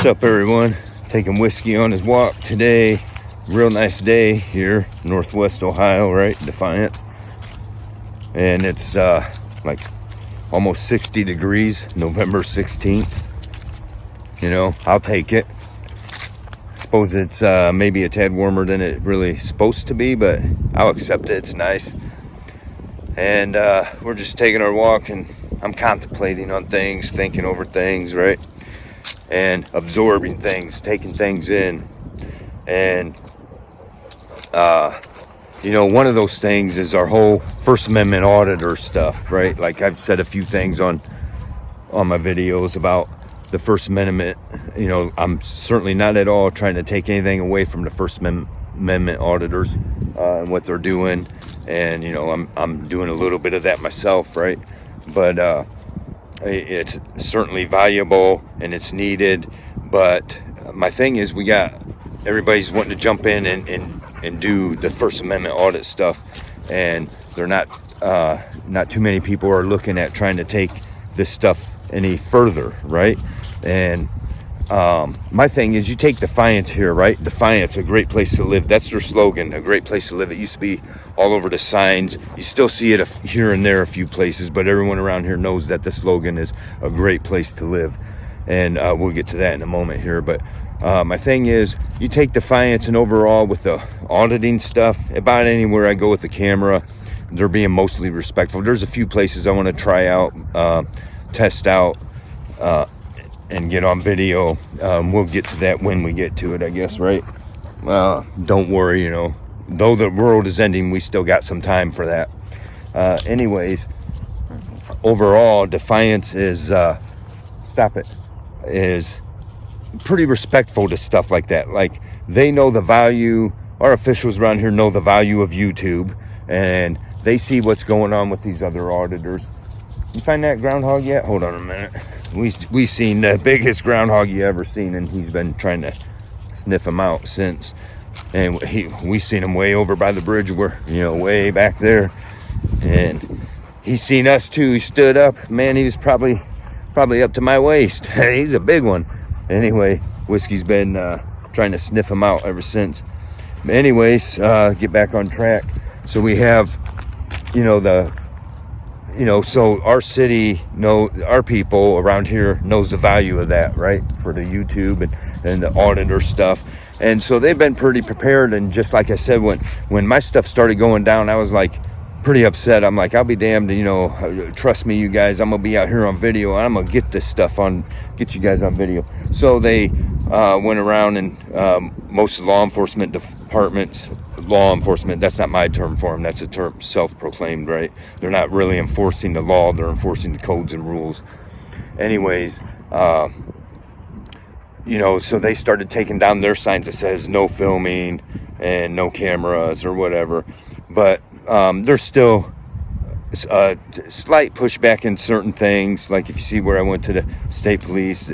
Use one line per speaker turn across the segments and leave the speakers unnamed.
What's up, everyone? Taking whiskey on his walk today. Real nice day here, Northwest Ohio, right? Defiance. And it's like almost 60 degrees, November 16th. You know, I'll take it. Suppose it's maybe a tad warmer than it really supposed to be, but I'll accept it. It's nice. And we're just taking our walk, and I'm contemplating on things, thinking over things, right? And absorbing things, taking things in. And you know, one of those things is our whole First Amendment auditor stuff, right? Like I've said a few things on my videos about the First Amendment. You know, I'm certainly not at all trying to take anything away from the First Amendment auditors and what they're doing. And, you know, I'm doing a little bit of that myself, right? But it's certainly valuable and it's needed. But my thing is, everybody's wanting to jump in and do the First Amendment audit stuff, and they're not too many people are looking at trying to take this stuff any further, right? And my thing is, you take Defiance here, right? Defiance, a great place to live. That's their slogan, a great place to live. It used to be all over the signs. You still see it here and there a few places, but everyone around here knows that the slogan is a great place to live. And we'll get to that in a moment here. But my thing is, you take Defiance, and overall with the auditing stuff, about anywhere I go with the camera, they're being mostly respectful. There's a few places I want to try out, test out, and get on video. We'll get to that when we get to it, I guess, right? Don't worry, you know, though the world is ending, we still got some time for that. Anyways, overall, Defiance is pretty respectful to stuff like that. Like, they know the value, our officials around here know the value of YouTube, and they see what's going on with these other auditors. You find that groundhog yet? Hold on a minute. We seen the biggest groundhog you ever seen, and he's been trying to sniff him out since. And we seen him way over by the bridge, where, you know, way back there. And he seen us too. He stood up. Man, he was probably up to my waist. He's a big one. Anyway, Whiskey's been trying to sniff him out ever since. But anyways, get back on track. So we have, so our city, our people around here knows the value of that, right? For the YouTube and the auditor stuff. And so they've been pretty prepared. And just like I said, when my stuff started going down, I was like pretty upset. I'm like, I'll be damned, trust me, you guys, I'm gonna be out here on video, and I'm gonna get this stuff get you guys on video. So they went around, and most law enforcement departments, that's not my term for them, that's a term self-proclaimed, right? They're not really enforcing the law, they're enforcing the codes and rules. Anyways, so they started taking down their signs that says no filming and no cameras or whatever. But there's still a slight pushback in certain things. Like if you see where I went to the state police,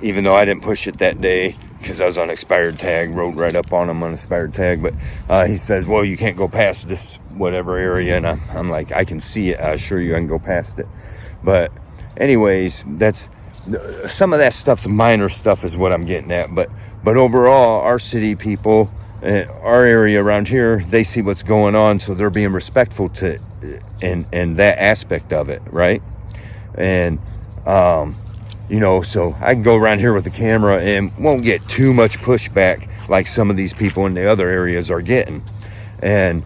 even though I didn't push it that day because I was on expired tag, rode right up on him on expired tag. But he says, well, you can't go past this whatever area. And I'm like, I can see it. I assure you I can go past it. But anyways, some of that stuff's minor stuff is what I'm getting at. But overall, our city people, our area around here, they see what's going on, so they're being respectful to and that aspect of it, right? And so I can go around here with the camera and won't get too much pushback like some of these people in the other areas are getting. And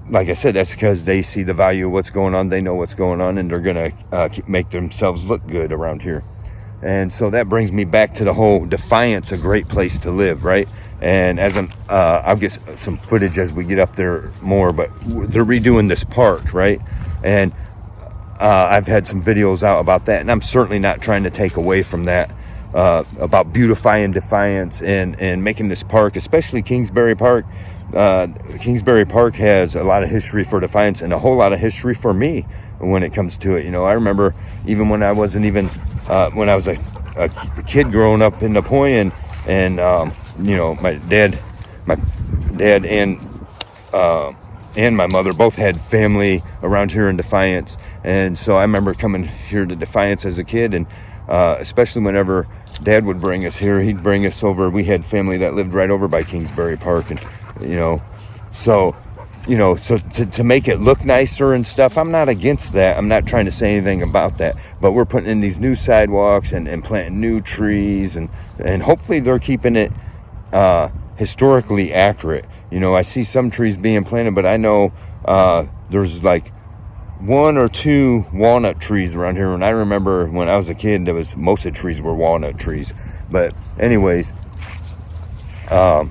like I said, that's because they see the value of what's going on, they know what's going on, and they're gonna make themselves look good around here. And so that brings me back to the whole Defiance, a great place to live, right? And as I'll get some footage as we get up there more, but they're redoing this park, right? And I've had some videos out about that, and I'm certainly not trying to take away from that, about beautifying Defiance and making this park, especially Kingsbury Park. Kingsbury Park has a lot of history for Defiance and a whole lot of history for me when it comes to it. I remember even when I wasn't even, when I was a kid growing up in Napoleon, and my dad and my mother both had family around here in Defiance. And so I remember coming here to Defiance as a kid, and especially whenever Dad would bring us here. He'd bring us over. We had family that lived right over by Kingsbury Park, and so to make it look nicer and stuff, I'm not against that. I'm not trying to say anything about that, but we're putting in these new sidewalks and planting new trees, and hopefully they're keeping it historically accurate. I see some trees being planted, but I know there's like 1 or 2 walnut trees around here, and I remember when I was a kid, most of the trees were walnut trees. But anyways, but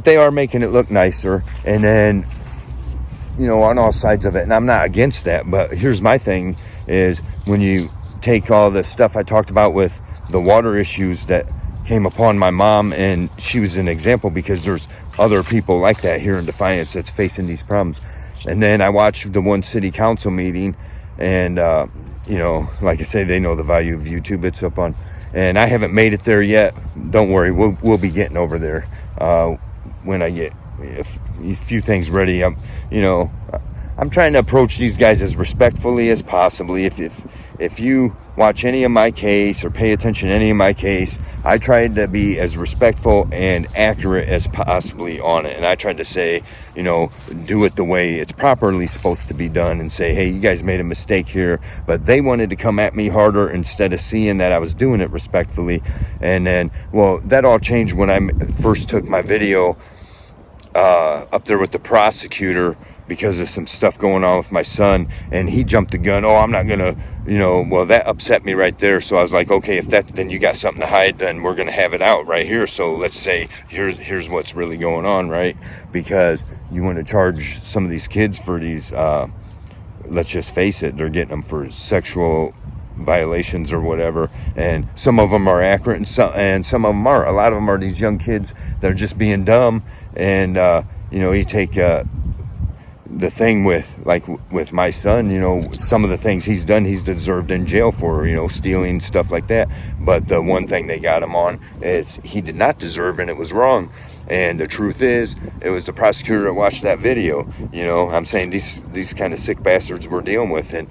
they are making it look nicer, and then on all sides of it. And I'm not against that, but here's my thing: is when you take all the stuff I talked about with the water issues that came upon my mom, and she was an example because there's other people like that here in Defiance that's facing these problems. And then I watched the one city council meeting, and like I say, they know the value of YouTube. It's up on, and I haven't made it there yet. Don't worry, we'll be getting over there when I get a few things ready. I'm trying to approach these guys as respectfully as possibly. If you watch any of my case or pay attention to any of my case, I tried to be as respectful and accurate as possibly on it. And I tried to say, do it the way it's properly supposed to be done, and say, hey, you guys made a mistake here. But they wanted to come at me harder instead of seeing that I was doing it respectfully. And then, well, that all changed when I first took my video up there with the prosecutor because of some stuff going on with my son, and he jumped the gun. Oh, I'm not gonna, well, that upset me right there. So I was like, okay, then you got something to hide, then we're gonna have it out right here. So let's say here's what's really going on, right? Because you want to charge some of these kids for these, let's just face it, they're getting them for sexual violations or whatever, and some of them are accurate, and some of them are. A lot of them are these young kids that are just being dumb, and you take the thing with my son, some of the things he's done, he's deserved in jail for, stealing, stuff like that. But the one thing they got him on is he did not deserve, and it was wrong. And the truth is, it was the prosecutor that watched that video. I'm saying these kind of sick bastards we're dealing with, and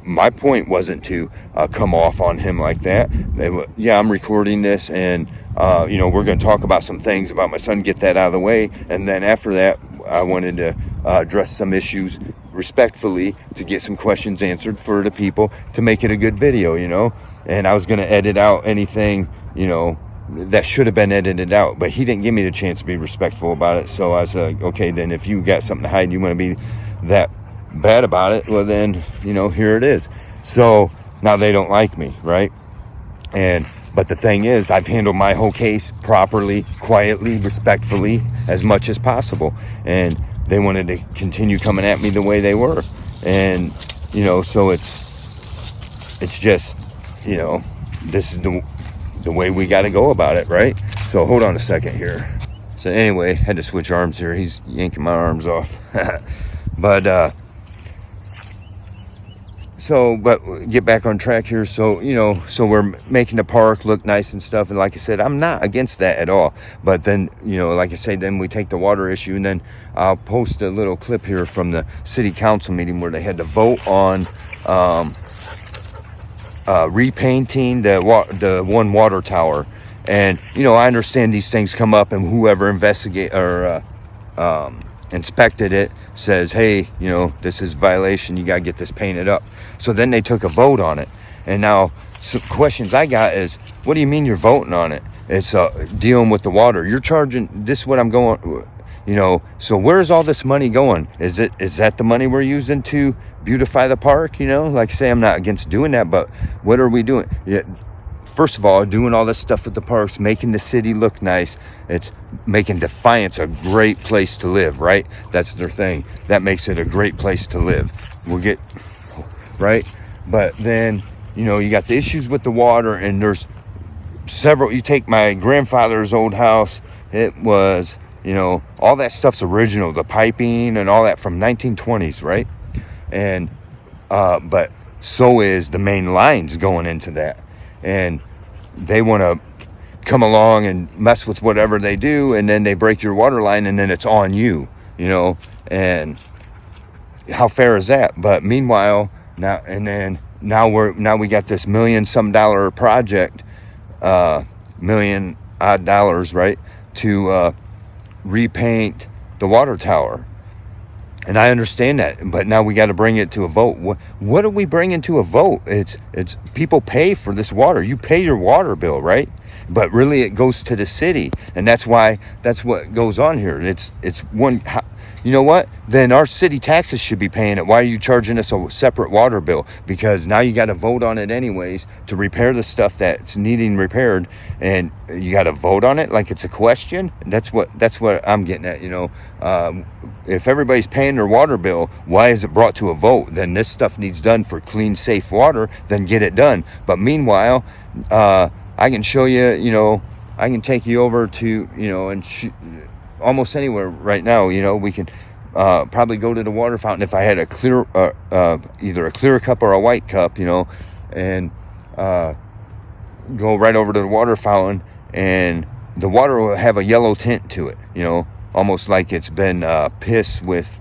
my point wasn't to come off on him like that. Yeah, I'm recording this, and we're going to talk about some things about my son, get that out of the way, and then after that, I wanted to address some issues respectfully to get some questions answered for the people to make it a good video, and I was going to edit out anything, that should have been edited out, but he didn't give me the chance to be respectful about it. So I was like, okay, then if you got something to hide and you want to be that bad about it, well then, here it is. So now they don't like me, right? But the thing is, I've handled my whole case properly, quietly, respectfully, as much as possible. And they wanted to continue coming at me the way they were. And, so it's just, this is the way we got to go about it, right? So hold on a second here. So anyway, had to switch arms here. He's yanking my arms off. But get back on track here. So, so we're making the park look nice and stuff. And like I said, I'm not against that at all. But then, like I say, then we take the water issue, and then I'll post a little clip here from the city council meeting where they had to vote on repainting the one water tower. And, I understand these things come up, and whoever inspected it says, hey, this is violation, you got to get this painted up. So then they took a vote on it. And now some questions I got is, what do you mean you're voting on it? It's dealing with the water. You're charging, this is what I'm going, so where's all this money going? Is that the money we're using to beautify the park? Like I say, I'm not against doing that, but what are we doing? Yeah, first of all, doing all this stuff at the parks, making the city look nice. It's making Defiance a great place to live, right? That's their thing. That makes it a great place to live. We'll get, right? But then, you got the issues with the water, and there's several. You take my grandfather's old house, it was, all that stuff's original, the piping and all that from 1920s, right? And, but so is the main lines going into that. And they want to come along and mess with whatever they do, and then they break your water line, and then it's on you, and how fair is that? But meanwhile, now now we got this $million-some project, $million-odd, right, to repaint the water tower. And I understand that, but now we got to bring it to a vote. What are we bringing to a vote? It's people pay for this water. You pay your water bill, right? But really, it goes to the city, and that's what goes on here. It's one. You know what? Then our city taxes should be paying it. Why are you charging us a separate water bill? Because now you got to vote on it anyways to repair the stuff that's needing repaired, and you got to vote on it like it's a question. That's what I'm getting at. If everybody's paying their water bill, why is it brought to a vote? Then this stuff needs done for clean, safe water. Then get it done. But meanwhile, I can show you. I can take you over to and almost anywhere right now. We can probably go to the water fountain if I had a clear, either a clear cup or a white cup, and go right over to the water fountain, and the water will have a yellow tint to it, almost like it's been piss with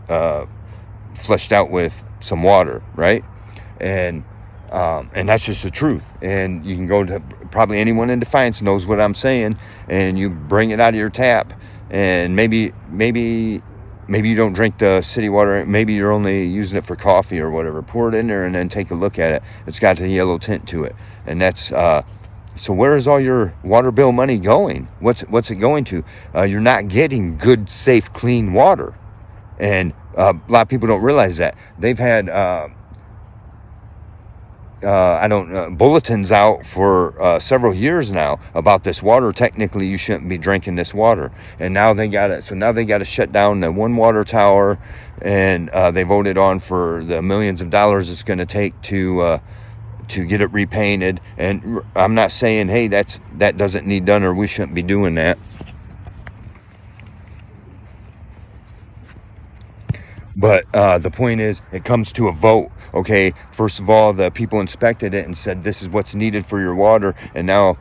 flushed out with some water, right? And that's just the truth. And you can go to probably anyone in Defiance knows what I'm saying, and you bring it out of your tap. And maybe you don't drink the city water. Maybe you're only using it for coffee or whatever. Pour it in there and then take a look at it. It's got the yellow tint to it. And that's so where is all your water bill money going? What's it going to? You're not getting good, safe, clean water. And a lot of people don't realize that. They've had bulletins out for several years now about this water. Technically, you shouldn't be drinking this water, and now they got it. So now they got to shut down the one water tower, and they voted on for the millions of dollars it's going to take to get it repainted. And I'm not saying, hey, that doesn't need done or we shouldn't be doing that. But the point is, it comes to a vote. Okay, first of all, the people inspected it and said this is what's needed for your water, and now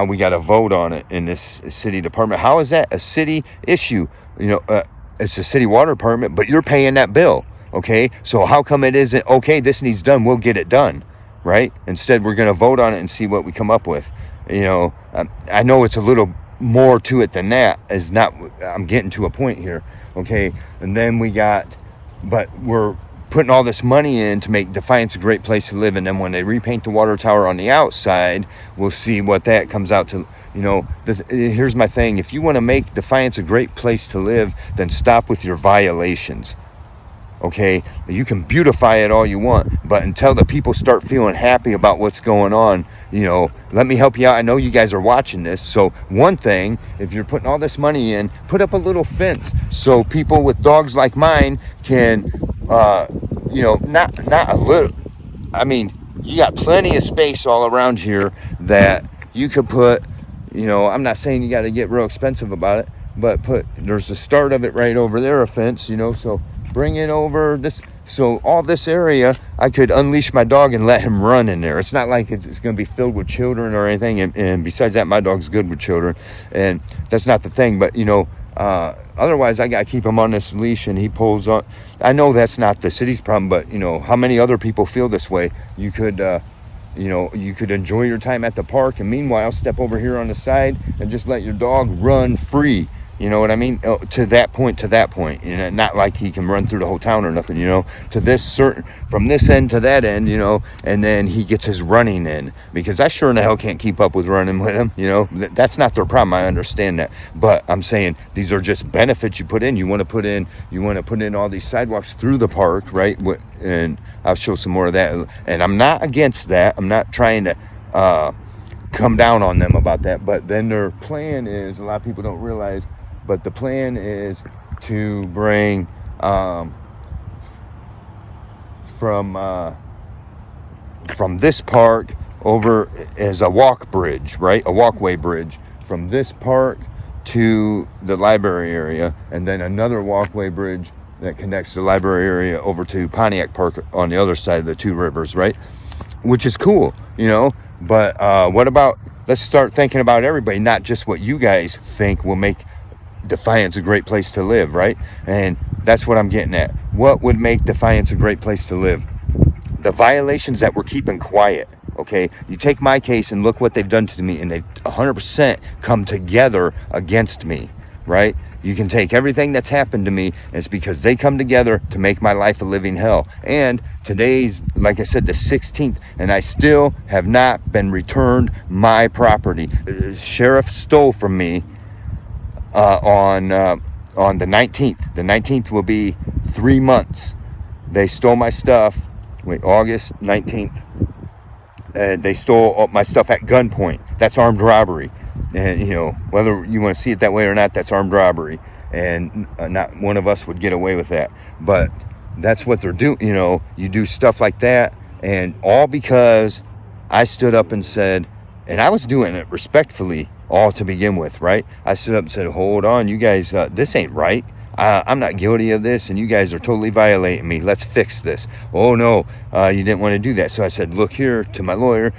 we got to vote on it in this city department. How is that a city issue? It's a city water department, but you're paying that bill. Okay, so how come it isn't okay? This needs done. We'll get it done, right? Instead, we're going to vote on it and see what we come up with. I know it's a little more to it than that. I'm getting to a point here. Okay, and then but we're putting all this money in to make Defiance a great place to live, and then when they repaint the water tower on the outside, we'll see what that comes out to. Here's my thing: if you want to make Defiance a great place to live, then stop with your violations. Okay, you can beautify it all you want, but until the people start feeling happy about what's going on, let me help you out. I know you guys are watching this, so one thing, if you're putting all this money in, put up a little fence so people with dogs like mine can, not a little. I mean, you got plenty of space all around here that you could put. I'm not saying you got to get real expensive about it, but there's the start of it right over there, a fence, so. Bring it over this, so all this area I could unleash my dog and let him run in there. It's not like it's going to be filled with children or anything, and besides that, my dog's good with children, and that's not the thing. But otherwise I gotta keep him on this leash and he pulls on. I know that's not the city's problem, but how many other people feel this way? You could enjoy your time at the park, and meanwhile step over here on the side and just let your dog run free. You know what I mean? To that point. Not like he can run through the whole town or nothing, to this from this end to that end, and then he gets his running in, because I sure in the hell can't keep up with running with him. That's not their problem. I understand that. But I'm saying these are just benefits you put in. You want to put in all these sidewalks through the park, right? And I'll show some more of that. And I'm not against that. I'm not trying to come down on them about that. But then their plan is, a lot of people don't realize, but the plan is to bring from this park over as a walk bridge, right? A walkway bridge from this park to the library area, and then another walkway bridge that connects the library area over to Pontiac Park on the other side of the two rivers, right? Which is cool, But what about, let's start thinking about everybody, not just what you guys think will make Defiance a great place to live, right? And that's what I'm getting at. What would make Defiance a great place to live? the violations that we're keeping quiet. Okay, you take my case and look what they've done to me, and they've 100% come together against me, right? You can take everything that's happened to me, and it's because they come together to make my life a living hell. And today's, like I said, the 16th, and I still have not been returned my property. The sheriff stole from me on the 19th. The 19th will be 3 months. They stole my stuff. Wait, August 19th. They stole my stuff at gunpoint. That's armed robbery. And, you know, whether you want to see it that way or not, that's armed robbery. And not one of us would get away with that. But that's what they're doing. You know, you do stuff like that. And all because I stood up and said, and I was doing it respectfully all to begin with, right? I stood up and said, hold on, you guys, this ain't right. I'm not guilty of this, and you guys are totally violating me. Let's fix this. Oh, no, you didn't want to do that. So I said, look here to my lawyer.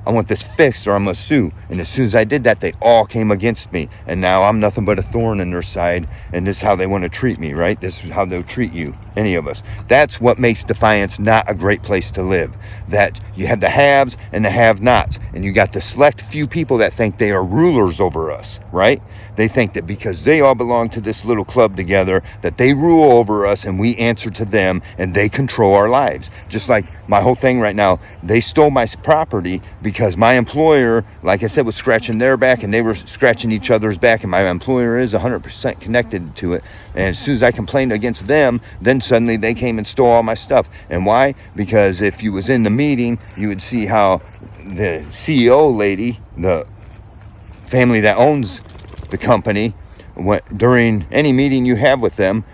I want this fixed or I'm going to sue. And as soon as I did that, they all came against me. And now I'm nothing but a thorn in their side. And this is how they want to treat me, right? This is how they'll treat you, any of us. That's what makes Defiance not a great place to live. That you have the haves and the have-nots. And you got the select few people that think they are rulers over us, right? They think that because they all belong to this little club together, that they rule over us and we answer to them and they control our lives. Just like my whole thing right now, they stole my property because my employer, like I said, was scratching their back and they were scratching each other's back, and my employer is 100% connected to it. And as soon as I complained against them, then suddenly they came and stole all my stuff. And why? Because if you was in the meeting, you would see how the CEO lady, the family that owns the company, during any meeting you have with them,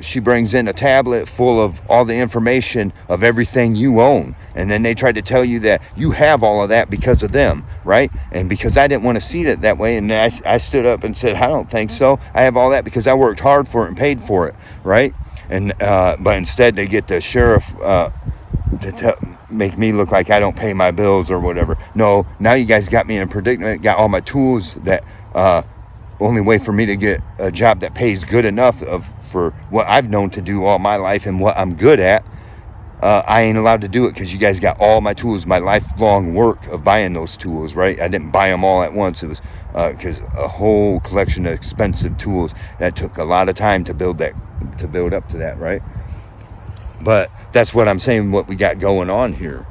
she brings in a tablet full of all the information of everything you own. And then they try to tell you that you have all of that because of them, right? And because I didn't want to see it that way, and I stood up and said, I don't think so. I have all that because I worked hard for it and paid for it, right? And but instead they get the sheriff to make me look like I don't pay my bills or whatever. No, now you guys got me in a predicament, got all my tools that only way for me to get a job that pays good enough for what I've known to do all my life and what I'm good at. I ain't allowed to do it because you guys got all my tools, my lifelong work of buying those tools, right? I didn't buy them all at once. It was because a whole collection of expensive tools that took a lot of time to build up to that, right? But that's what I'm saying, what we got going on here.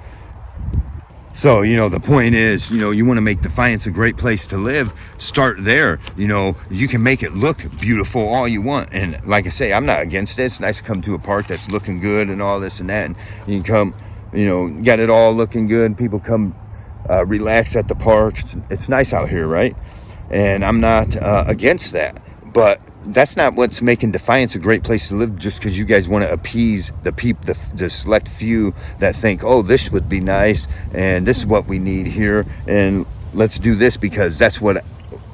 So, you know, the point is, you know, you want to make Defiance a great place to live, start there. You know, you can make it look beautiful all you want. And like I say, I'm not against it. It's nice to come to a park that's looking good and all this and that. And you can come, you know, got it all looking good. People come relax at the park. It's nice out here, right? And I'm not against that. But that's not what's making Defiance a great place to live, just because you guys want to appease the select few that think, oh, this would be nice and this is what we need here and let's do this because that's what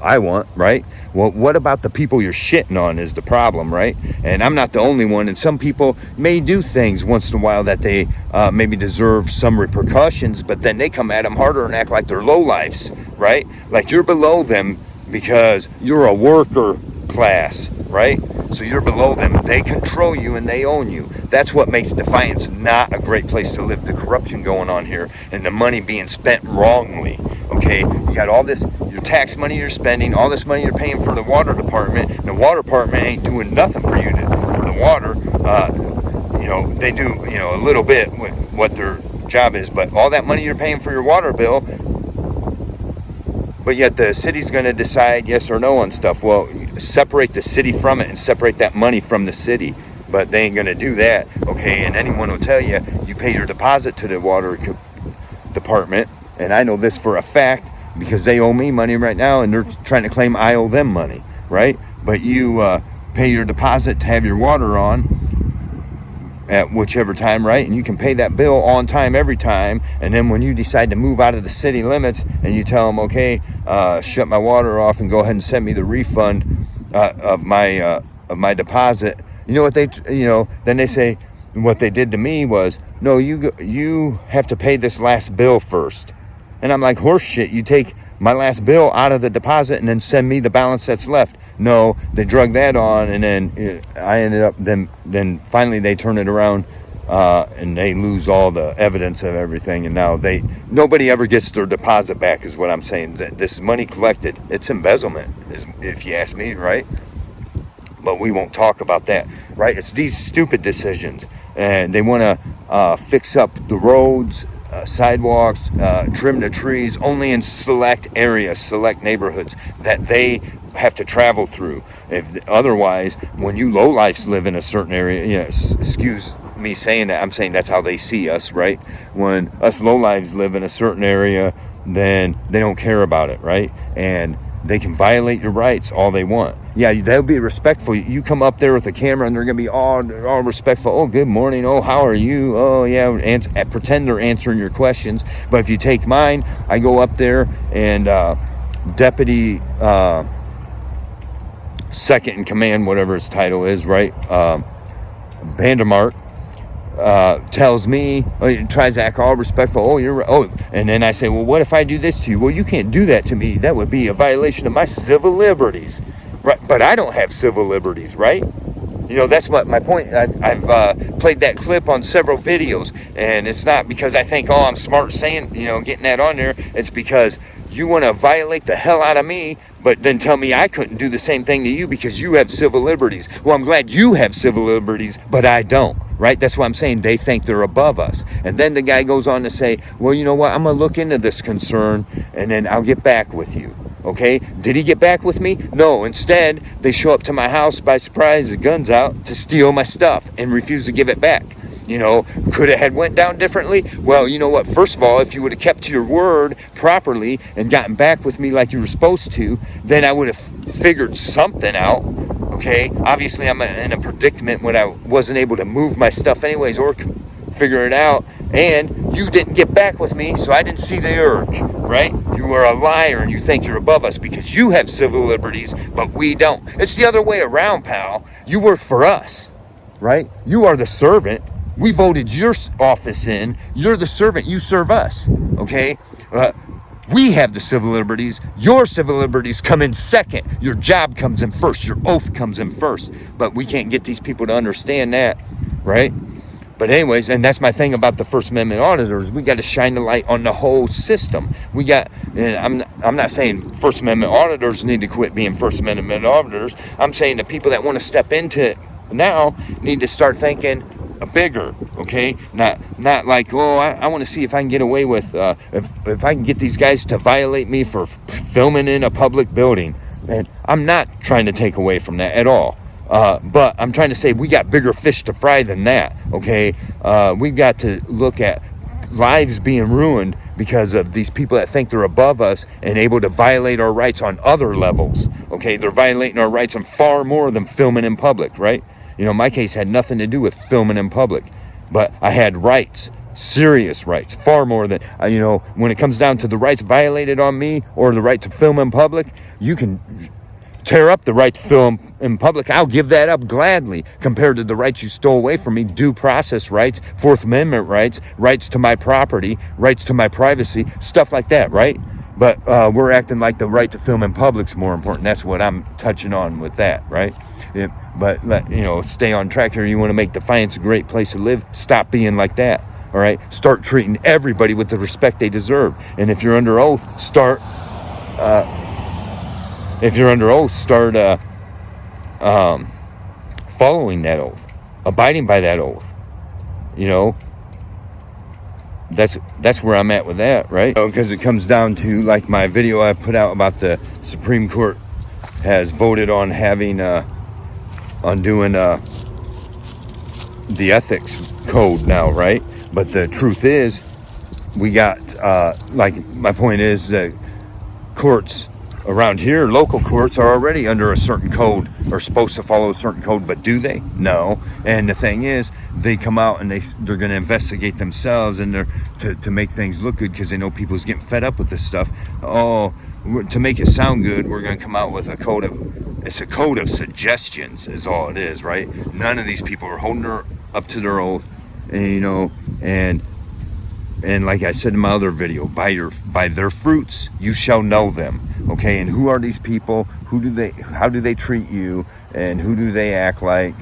I want, right? Well, what about the people you're shitting on is the problem, right? And I'm not the only one, and some people may do things once in a while that they maybe deserve some repercussions, but then they come at them harder and act like they're lowlifes, right? Like you're below them because you're a worker class, right? So you're below them. They control you and they own you. That's what makes Defiance not a great place to live. The corruption going on here and the money being spent wrongly. Okay, you got all this, your tax money you're spending, all this money you're paying for the water department. And the water department ain't doing nothing for you for the water. You know, they do, you know, a little bit with what their job is, but all that money you're paying for your water bill, but yet the city's going to decide yes or no on stuff. Well, separate the city from it and separate that money from the city. But they ain't going to do that, okay? And anyone will tell you, you pay your deposit to the water department. And I know this for a fact because they owe me money right now and they're trying to claim I owe them money, right? But you pay your deposit to have your water on at whichever time, right? And you can pay that bill on time every time. And then when you decide to move out of the city limits and you tell them, okay, shut my water off and go ahead and send me the refund of my deposit, you know what then they say what they did to me was, no, you have to pay this last bill first. And I'm like, horse shit, you take my last bill out of the deposit and then send me the balance that's left. No, they drug that on, and then I ended up, then finally they turned it around and they lose all the evidence of everything, and now nobody ever gets their deposit back, is what I'm saying. This is money collected. It's embezzlement, if you ask me, right? But we won't talk about that, right? It's these stupid decisions, and they want to fix up the roads, sidewalks, trim the trees only in select areas, select neighborhoods that they have to travel through. If otherwise, when you lowlifes live in a certain area, excuse me saying that, I'm saying that's how they see us, right? When us lowlives live in a certain area, then they don't care about it, right? And they can violate your rights all they want. Yeah, they'll be respectful. You come up there with a camera and they're going to be all respectful. Oh, good morning. Oh, how are you? Oh, yeah. Pretend they're answering your questions. But if you take mine, I go up there and Deputy Second in Command, whatever his title is, right? Vandermark tells me, tries to act all respectful. Oh, you're right. Oh, and then I say, well, what if I do this to you? Well, you can't do that to me. That would be a violation of my civil liberties, right? But I don't have civil liberties, right? That's what my point. I've played that clip on several videos, and it's not because I think, I'm smart saying, getting that on there. It's because you want to violate the hell out of me, but then tell me I couldn't do the same thing to you because you have civil liberties. Well, I'm glad you have civil liberties, but I don't, right? That's what I'm saying. They think they're above us. And then the guy goes on to say, well, you know what? I'm going to look into this concern, and then I'll get back with you. Okay? Did he get back with me? No. Instead, they show up to my house by surprise, the guns out, to steal my stuff and refuse to give it back. Could it have went down differently? Well, you know what? First of all, if you would have kept to your word properly and gotten back with me like you were supposed to, then I would have figured something out. Okay? Obviously, I'm in a predicament when I wasn't able to move my stuff anyways or figure it out. And you didn't get back with me, so I didn't see the urge, right? You are a liar and you think you're above us because you have civil liberties, but we don't. It's the other way around, pal. You work for us, right? You are the servant. We voted your office in. You're the servant. You serve us, okay? We have the civil liberties. Your civil liberties come in second. Your job comes in first. Your oath comes in first. But we can't get these people to understand that, right? But anyways, and that's my thing about the First Amendment auditors. We got to shine the light on the whole system. And I'm not saying First Amendment auditors need to quit being First Amendment auditors. I'm saying the people that want to step into it now need to start thinking bigger, okay? Not like, I want to see if I can get away with, if I can get these guys to violate me for filming in a public building. And I'm not trying to take away from that at all. But I'm trying to say we got bigger fish to fry than that, okay? We got to look at lives being ruined because of these people that think they're above us and able to violate our rights on other levels, okay? They're violating our rights on far more than filming in public, right? My case had nothing to do with filming in public, but I had rights, serious rights, far more than, when it comes down to the rights violated on me or the right to film in public, you can tear up the right to film in public. I'll give that up gladly compared to the rights you stole away from me, due process rights, Fourth Amendment rights, rights to my property, rights to my privacy, stuff like that, right? But we're acting like the right to film in public is more important. That's what I'm touching on with that, right? But stay on track here. You want to make Defiance a great place to live? Stop being like that, all right? Start treating everybody with the respect they deserve. And if you're under oath, start following that oath, abiding by that oath. That's where I'm at with that, right? Because it comes down to, like my video I put out about the Supreme Court has voted on having doing the ethics code now, right? But the truth is, we got my point is that courts around here, local courts, are already under a certain code, or supposed to follow a certain code, but do they? No. And the thing is, they come out and they're going to investigate themselves, and they're to make things look good because they know people's getting fed up with this stuff. To make it sound good, we're going to come out with a code of suggestions is all it is, right? None of these people are holding her up to their oath, and like I said in my other video, by their fruits you shall know them. Okay, and who are these people? How do they treat you? And who do they act like?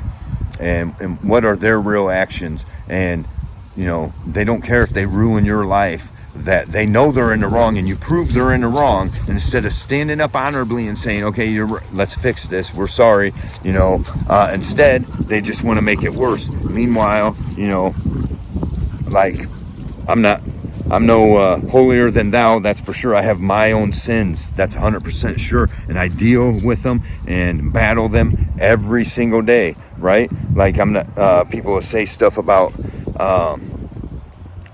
And what are their real actions? and they don't care if they ruin your life, that they know they're in the wrong and you prove they're in the wrong, and instead of standing up honorably and saying, okay, let's fix this, we're sorry, instead they just want to make it worse. Meanwhile, like, I'm no holier than thou, that's for sure. I have my own sins, that's 100% sure, and I deal with them and battle them every single day, right? Like, I'm not, people will say stuff about,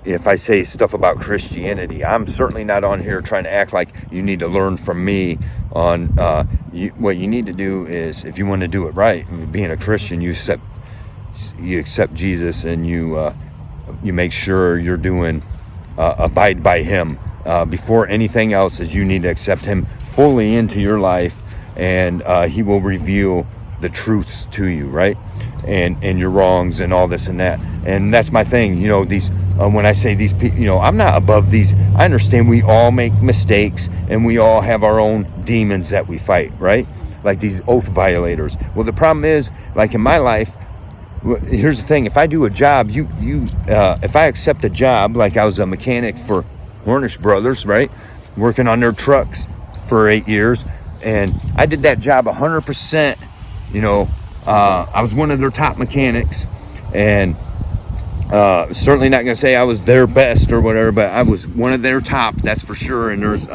if I say stuff about Christianity, I'm certainly not on here trying to act like you need to learn from me on, what you need to do is, if you want to do it right, being a Christian, you accept Jesus, and you make sure you're doing, abide by him, before anything else, is you need to accept him fully into your life, and he will reveal the truths to you, right? And your wrongs and all this and that. And that's my thing, these, when I say these people, I'm not above these. I understand we all make mistakes, and we all have our own demons that we fight, right? Like these oath violators. Well, the problem is, like in my life, here's the thing: if I do a job, if I accept a job, like I was a mechanic for Hornish Brothers, right, working on their trucks for 8 years, and I did that job 100%. I was one of their top mechanics, and certainly not going to say I was their best or whatever, but I was one of their top, that's for sure. And there's,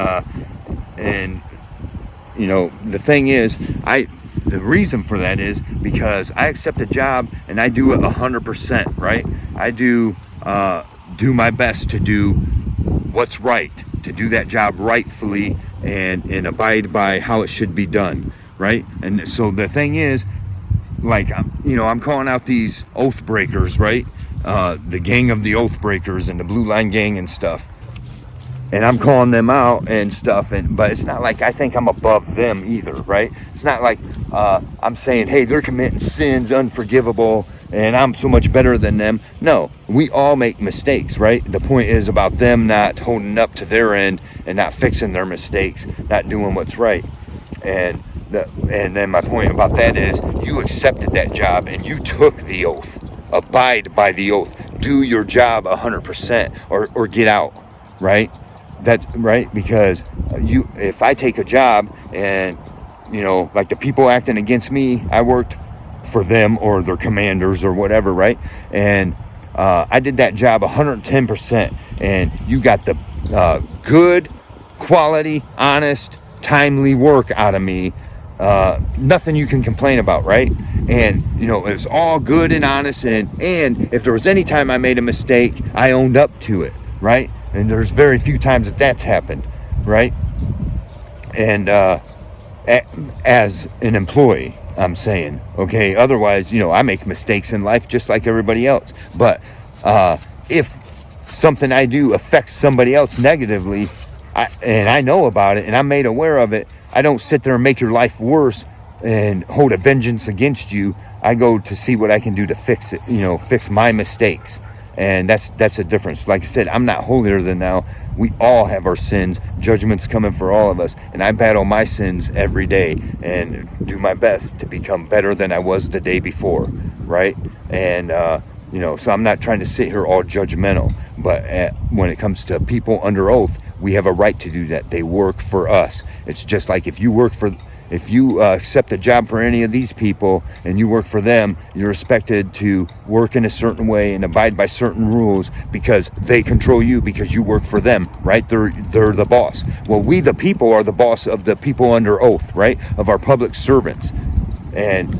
the thing is, the reason for that is because I accept a job and I do it 100%, right? I do my best to do what's right, to do that job rightfully and abide by how it should be done, right? And so the thing is, like, I'm calling out these oath breakers, right? The gang of the oath breakers and the Blue Line Gang and stuff. And I'm calling them out and stuff, but it's not like I think I'm above them either, right? It's not like I'm saying, hey, they're committing sins unforgivable and I'm so much better than them. No, we all make mistakes, right? The point is about them not holding up to their end and not fixing their mistakes, not doing what's right. And then my point about that is, you accepted that job and you took the oath. Abide by the oath. Do your job 100% or get out, right? That's right, because if I take a job and, like the people acting against me, I worked for them or their commanders or whatever, right? And I did that job 110%, and you got the good, quality, honest, timely work out of me. Nothing you can complain about, right? And it was all good and honest, and if there was any time I made a mistake, I owned up to it, right? And there's very few times that's happened, right? And as an employee, I'm saying, okay, otherwise, I make mistakes in life just like everybody else. But if something I do affects somebody else negatively, and I know about it and I'm made aware of it, I don't sit there and make your life worse and hold a vengeance against you. I go to see what I can do to fix it, fix my mistakes. And that's a difference. Like I said, I'm not holier than thou. We all have our sins. Judgment's coming for all of us. And I battle my sins every day and do my best to become better than I was the day before, right? And, so I'm not trying to sit here all judgmental. But when it comes to people under oath, we have a right to do that. They work for us. It's just like if you accept a job for any of these people and you work for them, you're expected to work in a certain way and abide by certain rules because they control you, because you work for them, right? They're the boss. Well, we the people are the boss of the people under oath, right? Of our public servants. And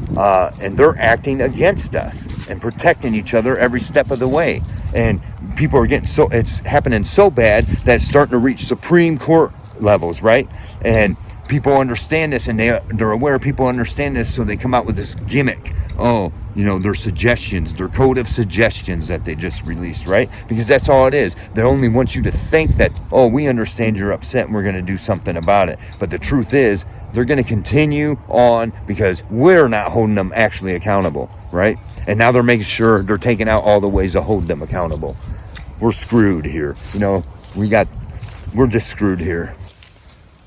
they're acting against us and protecting each other every step of the way. And people are it's happening so bad that it's starting to reach Supreme Court levels, right? And people understand this, and they're aware people understand this, so they come out with this gimmick. Oh, their suggestions, their code of suggestions that they just released, right? Because that's all it is. They only want you to think that, oh, we understand you're upset and we're going to do something about it. But the truth is, they're going to continue on because we're not holding them actually accountable, right? And now they're making sure they're taking out all the ways to hold them accountable. We're screwed here. We're just screwed here.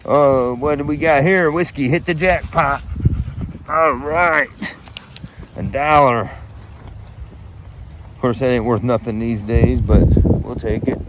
Oh, what do we got here? Whiskey hit the jackpot. All right. $1. Of course, that ain't worth nothing these days, but we'll take it.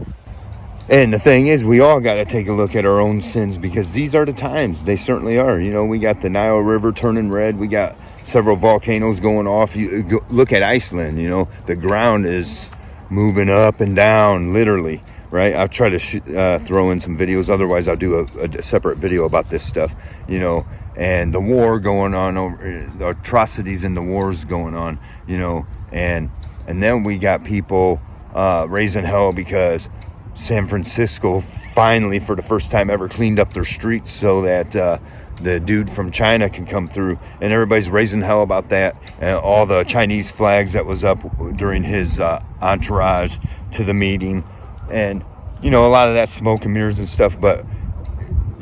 And the thing is, we all got to take a look at our own sins, because these are the times. They certainly are. You know, we got the Nile River turning red. We got several volcanoes going off. You go, look at Iceland. You know, the ground is moving up and down, literally, right? I'll try to throw in some videos. Otherwise, I'll do a separate video about this stuff, you know, and the war going on, the atrocities in the wars going on, you know, and then we got people raising hell because San Francisco finally, for the first time ever, cleaned up their streets so that the dude from China can come through, and everybody's raising hell about that, and all the Chinese flags that was up during his entourage to the meeting, and you know, a lot of that smoke and mirrors and stuff. But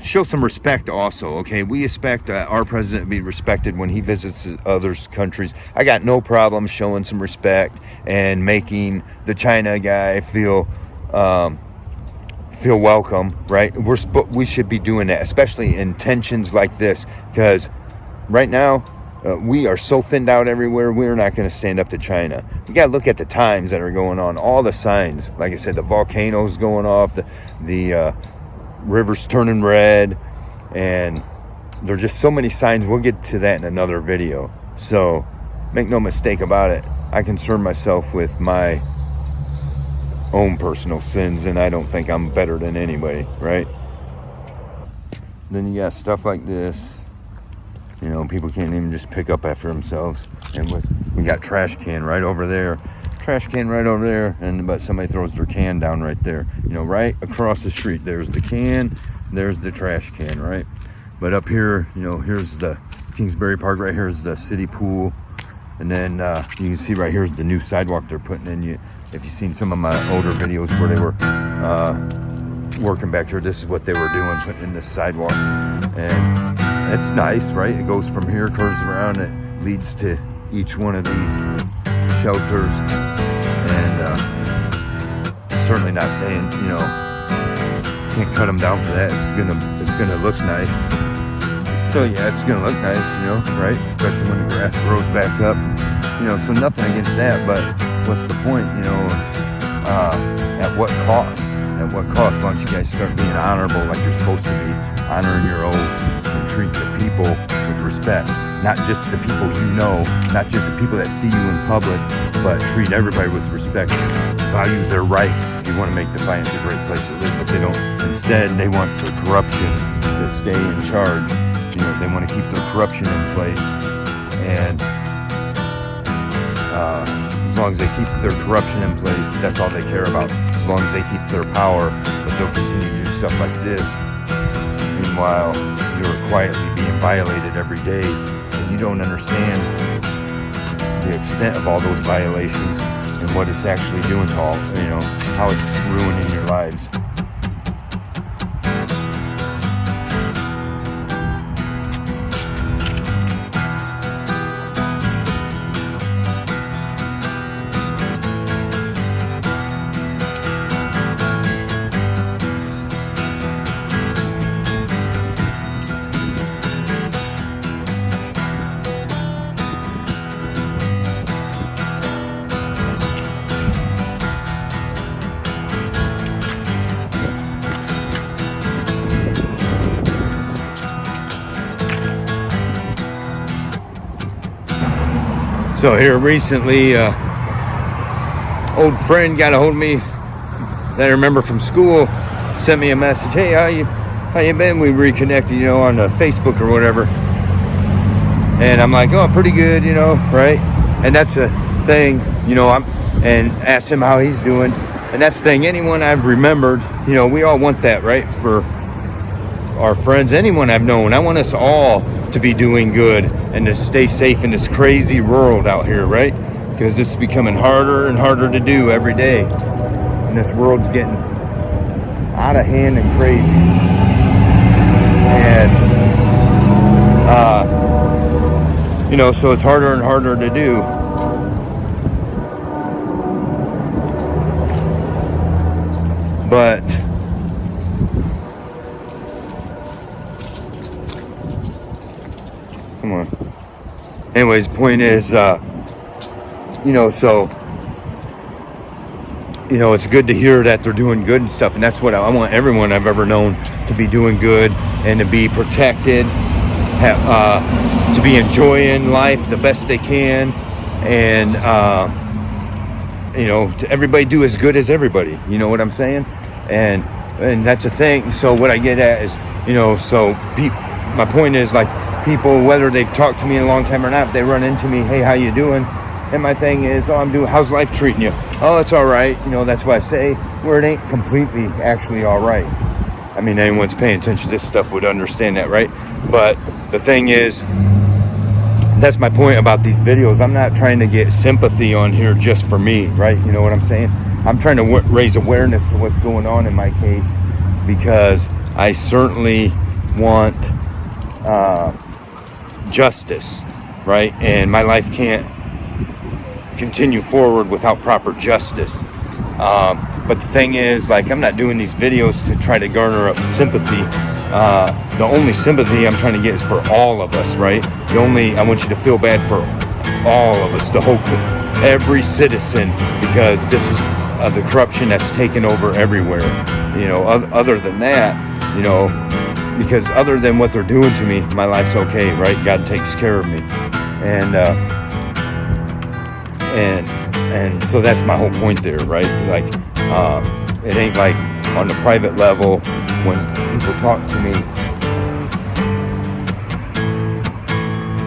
show some respect also, okay? We expect our president to be respected when he visits other countries. I got no problem showing some respect and making the China guy feel welcome, right? We should be doing that, especially in tensions like this, because right now we are so thinned out everywhere. We're not going to stand up to China. You got to look at the times that are going on, all the signs. Like I said, the volcanoes going off, the rivers turning red, and there's just so many signs. We'll get to that in another video. So make no mistake about it, I concern myself with my own personal sins, and I don't think I'm better than anybody, right? Then you got stuff like this, you know, people can't even just pick up after themselves. And we got trash can right over there, but somebody throws their can down right there, you know, right across the street. There's the can, there's the trash can, right? But up here, you know, here's the Kingsbury Park, right here's the city pool, and then you can see right here's the new sidewalk they're putting in. If you've seen some of my older videos where they were working back here, this is what they were doing, putting in this sidewalk. And it's nice, right? It goes from here, curves around, it leads to each one of these shelters. And certainly not saying, you know, can't cut them down for that. It's gonna look nice. So yeah, it's gonna look nice, you know, right? Especially when the grass grows back up, you know. So nothing against that, but what's the point, you know? At what cost? At what cost? Why don't you guys start being honorable like you're supposed to be, honoring your oath, and treat the people with respect, not just the people you know, not just the people that see you in public, but treat everybody with respect. Value their rights. You want to make Defiance a great place to live, but they don't. Instead, they want the corruption to stay in charge. You know, they want to keep their corruption in place, and as long as they keep their corruption in place, that's all they care about. As long as they keep their power, but they'll continue to do stuff like this. Meanwhile, you're quietly being violated every day, and you don't understand the extent of all those violations and what it's actually doing to all, you know, how it's ruining your lives. So here recently, old friend got a hold of me that I remember from school, sent me a message. Hey, how you been? We reconnected, you know, on Facebook or whatever. And I'm like, oh, pretty good, you know, right? And that's a thing, you know, and asked him how he's doing. And that's the thing, anyone I've remembered, you know, we all want that, right? For our friends, anyone I've known, I want us all to be doing good and to stay safe in this crazy world out here, right? Because it's becoming harder and harder to do every day, and this world's getting out of hand and crazy. And you know, so it's harder and harder to do. But come on. Anyways, point is, you know, so you know, it's good to hear that they're doing good and stuff. And that's what I want everyone I've ever known to be doing good and to be protected, to be enjoying life the best they can. And, you know, to everybody do as good as everybody. You know what I'm saying? And that's a thing. So what I get at is, you know, so my point is, like, people, whether they've talked to me in a long time or not, they run into me, hey, how you doing? And my thing is, how's life treating you? Oh, it's all right. You know, that's why I say, where it ain't completely actually all right. I mean, anyone's paying attention to this stuff would understand that, right? But the thing is, that's my point about these videos. I'm not trying to get sympathy on here just for me, right? You know what I'm saying? I'm trying to raise awareness to what's going on in my case, because I certainly want justice, right? And my life can't continue forward without proper justice. But the thing is, like, I'm not doing these videos to try to garner up sympathy. The only sympathy I'm trying to get is for all of us, right? I want you to feel bad for all of us, every citizen, because this is the corruption that's taken over everywhere. You know, other than that, you know, because other than what they're doing to me, my life's okay, right? God takes care of me. And so that's my whole point there, right? Like, it ain't like on the private level when people talk to me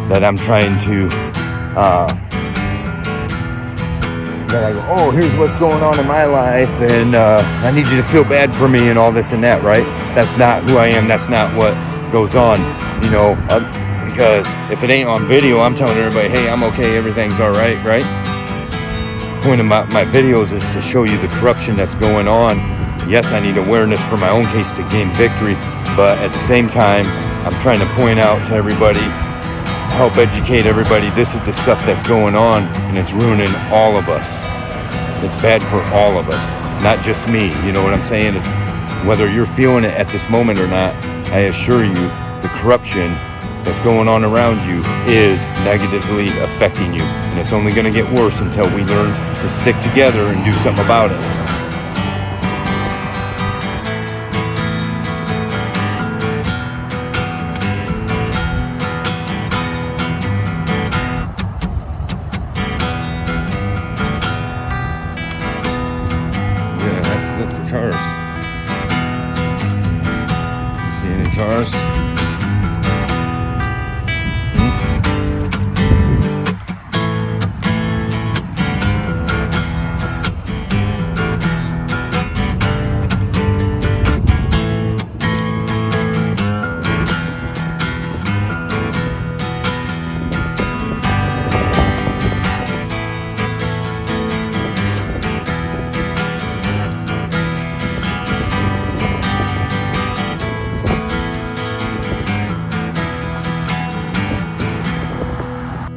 that I'm trying to, that I go, oh, here's what's going on in my life, and I need you to feel bad for me and all this and that, right? That's not who I am. That's not what goes on, you know, because if it ain't on video, I'm telling everybody, hey, I'm okay, everything's all right, right? The point of my videos is to show you the corruption that's going on. Yes, I need awareness for my own case to gain victory, but at the same time, I'm trying to point out to everybody, help educate everybody, this is the stuff that's going on, and it's ruining all of us. It's bad for all of us, not just me. You know what I'm saying? It's whether you're feeling it at this moment or not, I assure you, the corruption that's going on around you is negatively affecting you. And it's only going to get worse until we learn to stick together and do something about it.